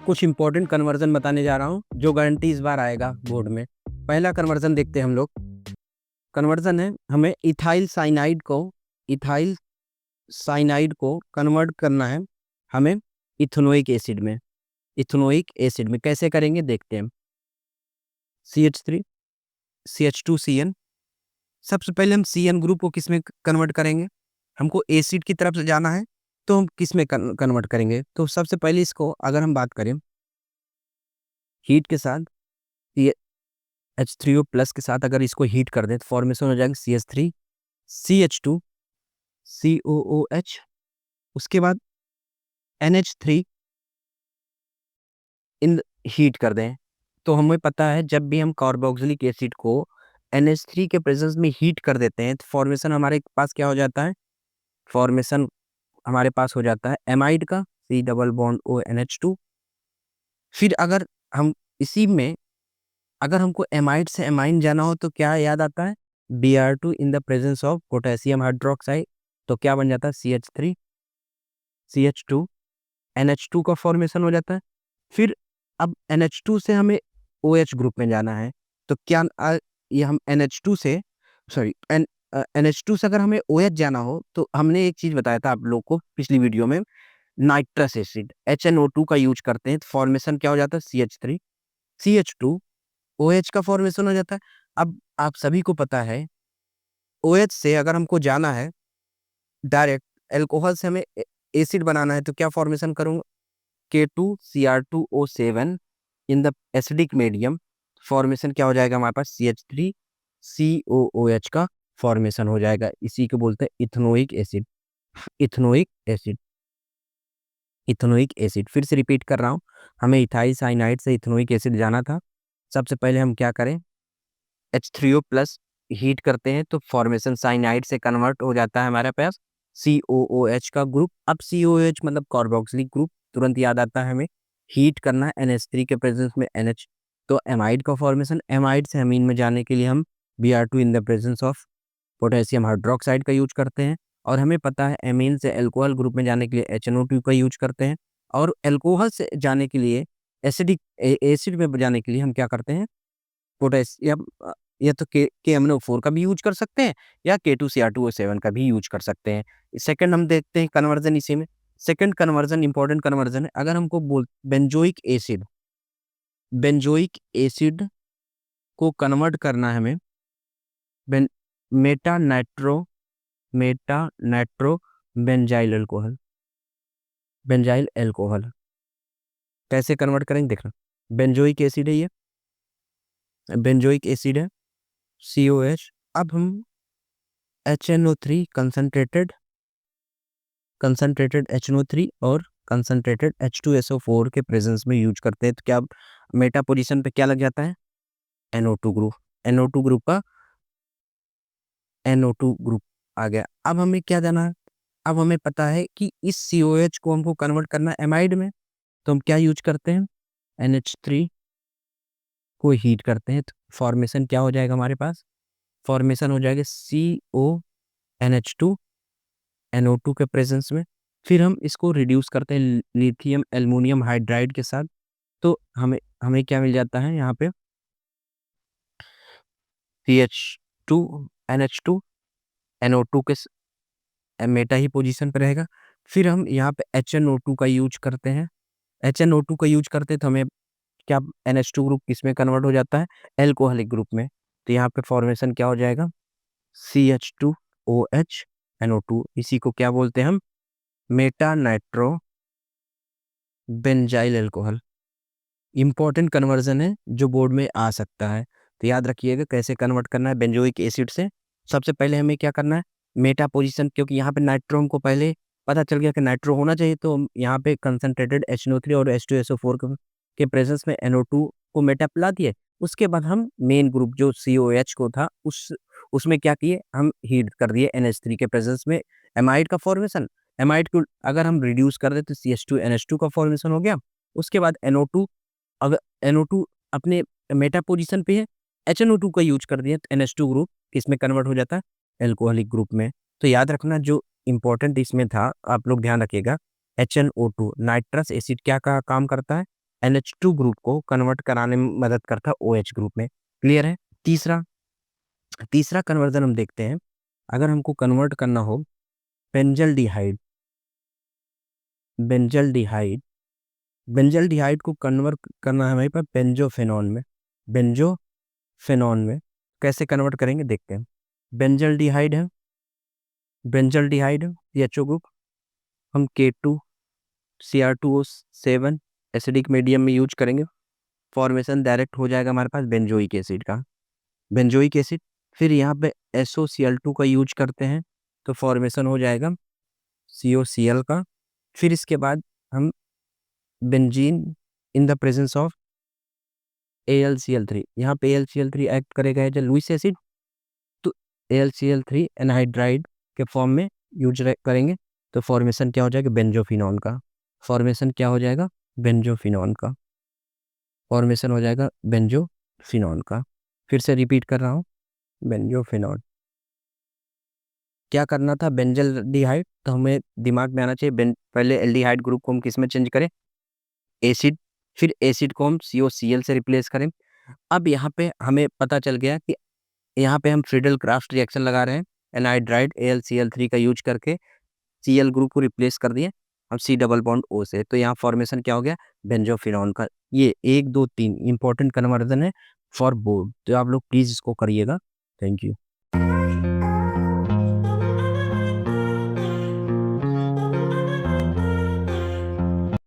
कुछ important conversion बताने जा रहा हूँ जो गारंटी इस बार आएगा बोर्ड में। पहला कन्वर्जन देखते हैं हम लोग। कन्वर्जन है, हमें इथाइल साइनाइड को कन्वर्ट करना है हमें इथेनोइक एसिड में। इथेनोइक एसिड में कैसे करेंगे देखते हैं। CH3 CH2CN। सबसे पहले हम CN ग्रुप को किस में कन्वर्ट करेंगे? हमको एसिड की तरफ से जाना है तो हम किस में कन्वर्ट करेंगे? तो सबसे पहले इसको अगर हम बात करें हीट के साथ, ये H3O प्लस के साथ अगर इसको हीट कर दें तो फॉर्मेशन हो जाएगा CH3 CH2 COOH, उसके बाद NH3 इन हीट कर दें तो हमें पता है जब भी हम कार्बोक्सिलिक एसिड को NH3 के प्रेजेंस में हीट कर देते हैं तो फॉर्मेशन हमारे पास क्या हो जाता है? फॉर्मेशन हमारे पास हो जाता है एमाइड का C double bond O NH2। फिर अगर हम इसी में अगर हमको एमाइड से एमाइन जाना हो तो क्या याद आता है? Br2 in the presence of potassium hydroxide, तो क्या बन जाता है? CH3 CH2 NH2 का फॉर्मेशन हो जाता है। फिर अब NH2 से हमें OH ग्रुप में जाना है तो क्या ये हम NH2 से NH2 से अगर हमें OH जाना हो तो हमने एक चीज बताया था आप लोग को पिछली वीडियो में, नाइट्रस एसिड HNO2 का यूज करते हैं तो फॉर्मेशन क्या हो जाता है? CH3 CH2 OH का फॉर्मेशन हो जाता है। अब आप सभी को पता है OH से अगर हमको जाना है डायरेक्ट एल्कोहल से हमें एसिड बनाना है तो क्या फॉर्मेशन करूंगा? K2Cr2O7 in the acidic medium, formation क्या हो जाएगा हमारे पास? CH3COOH का फॉर्मेशन हो जाएगा। इसी को बोलते हैं ethanoic acid. Ethanoic acid, ethanoic acid फिर से रिपीट कर रहा हूँ, हमें इथाइल साइनाइड से इथेनोइक एसिड जाना था। सबसे पहले हम क्या करें? H3O प्लस हीट करते हैं तो फॉर्मेशन साइनाइड से कन्वर्ट हो जाता है हमारे पास COOH का ग्रुप। अब COOH मतलब कार्बोक्सिलिक ग्रुप, तुरंत याद आता है हमें हीट करना है NH3 के प्रेजेंस में NH, तो एमाइड का फॉर्मेशन, एमाइड से अमीन में जाने के लिए हम Br2 in the presence of potassium hydroxide का यूज करते हैं। और हमें पता है एमीन से अल्कोहल ग्रुप में जाने के लिए HNO2 का यूज करते हैं। और अल्कोहल से जाने के लिए एसिडिक एसिड में जाने के लिए हम क्या करते हैं? पोटेशियम या तो KMnO4 का भी यूज कर सकते हैं या K2Cr2O7 का भी यूज कर सकते हैं। सेकंड हम देखते हैं कन्वर्जन इसी में। सेकंड कन्वर्जन इंपॉर्टेंट कन्वर्जन है, अगर हमको बोल बेंजोइक एसिड को कन्वर्ट करना है हमें Ben Meta nitro benzyl alcohol कैसे कन्वर्ट करेंगे देखना। बेंजोइक एसिड है, ये बेंजोइक एसिड है COH। अब हम HNO3 कंसंट्रेटेड HNO3 और कंसंट्रेटेड H2SO4 के प्रेजेंस में यूज करते हैं तो क्या मेटा पोजीशन पे क्या लग जाता है? NO2 group. NO2 ग्रुप का NO2 ग्रुप आ गया। अब हमें क्या जाना है? अब हमें पता है कि इस COH को हमको कन्वर्ट करना है एमाइड में, तो हम क्या यूज करते हैं? NH3 को हीट करते हैं तो फॉर्मेशन क्या हो जाएगा हमारे पास? फॉर्मेशन हो जाएगा CONH2 NO2 के प्रेजेंस में। फिर हम इसको रिड्यूस करते हैं लिथियम एल्युमिनियम हाइड्राइड के साथ, तो हमें हमें क्या मिल जाता है यहाँ पे? CH2 NH2 NO2 के मेटा ही पोजीशन पे रहेगा। फिर हम यहाँ पे HNO2 का यूज करते हैं। HNO2 का यूज करते हैं तो हमें क्या NH2 ग्रुप किसमें कन्वर्ट हो जाता है? एल्कोहलिक ग्रुप में। तो यहाँ पे फॉर्मेशन क्या हो जाएगा? CH2OH NO2। इसी को क्या बोलते हैं हम? Meta nitro benzyl alcohol. Important conversion है जो बोर्ड में आ सकता है, तो याद रखिएगा कैसे कन्वर्ट करना है बेंजोइक एसिड से। सबसे पहले हमें क्या करना है? मेटा पोजीशन, क्योंकि यहाँ पे नाइट्रो हमको पहले पता चल गया कि नाइट्रो होना चाहिए, तो हम यहाँ पे कंसंट्रेटेड HNO3 और H2SO4 के प्रेजेंस में NO2 को मेटा पिला दिए। उसके बाद हम मेन ग्रुप जो COH को था उसमें क्या किए? हम हीट कर दिए NH3 के प्रेजेंस में एमाइड का फॉर्मेशन। एमाइड को अगर हम रिड्यूस कर दे तो CH2NH2 का फॉर्मेशन हो गया। उसके बाद NO2, अगर NO2 अपने मेटा पोजीशन पे है, HNO2 का यूज कर दिया तो NH2 ग्रुप किसमें कन्वर्ट हो जाता है? एल्कोहलिक ग्रुप में। तो याद रखना जो इंपॉर्टेंट इसमें था आप लोग ध्यान रखिएगा, HNO2 नाइट्रस एसिड क्या का काम करता है? NH2 ग्रुप को कन्वर्ट कराने में मदद करता है OH ग्रुप में। क्लियर है? तीसरा तीसरा कन्वर्जन हम देखते हैं, अगर हमको कन्वर्ट करना हो बेंजल्डिहाइड बेंजल्डिहाइड बेंजल्डिहाइड को कन्वर्ट करना है हमारे पास बेंजोफेनॉन में। कैसे कन्वर्ट करेंगे देखते हैं। बेंजल्डिहाइड है, CHO ग्रुप, हम K2Cr2O7 एसिडिक मीडियम में यूज करेंगे, फॉर्मेशन डायरेक्ट हो जाएगा हमारे पास बेंजोइक एसिड का, बेंजोइक एसिड। फिर यहाँ पे SOCl2 का यूज करते हैं तो फॉर्मेशन हो जाएगा COCl का। फिर इसके बाद हम benzene in the presence of AlCl3, यहाँ पे AlCl3 एक्ट करेगा एज ए लुईस एसिड, तो AlCl3 एनहाइड्राइड के फॉर्म में यूज करेंगे तो फॉर्मेशन क्या हो जाएगा बेंजोफिनॉन का, फॉर्मेशन क्या हो जाएगा बेंजोफिनॉन का, फॉर्मेशन हो जाएगा बेंजोफिनॉन का। फिर से रिपीट कर रहा हूँ, बेंजोफिनॉन। क्या करना था, बेंजल्डिहाइड, तो हमें दिमाग में आना चाहिए पहले एल्डिहाइड ग्रुप को हम किस में चेंज करें, एसिड, फिर एसिड को हम COCl से रिप्लेस करें। अब यहाँ पे हमें पता चल गया कि यहाँ पे हम फ्रीडल क्राफ्ट रिएक्शन लगा रहे हैं, एनहाइड्राइड AlCl3 का यूज करके Cl ग्रुप को रिप्लेस कर दिए हम C डबल बॉन्ड O से, तो यहाँ फॉर्मेशन क्या हो गया बेंजोफिनॉन का। ये 1 2 3 इंपॉर्टेंट कन्वर्जन है फॉर बोर्ड, तो आप लोग प्लीज इसको करिएगा। Thank you.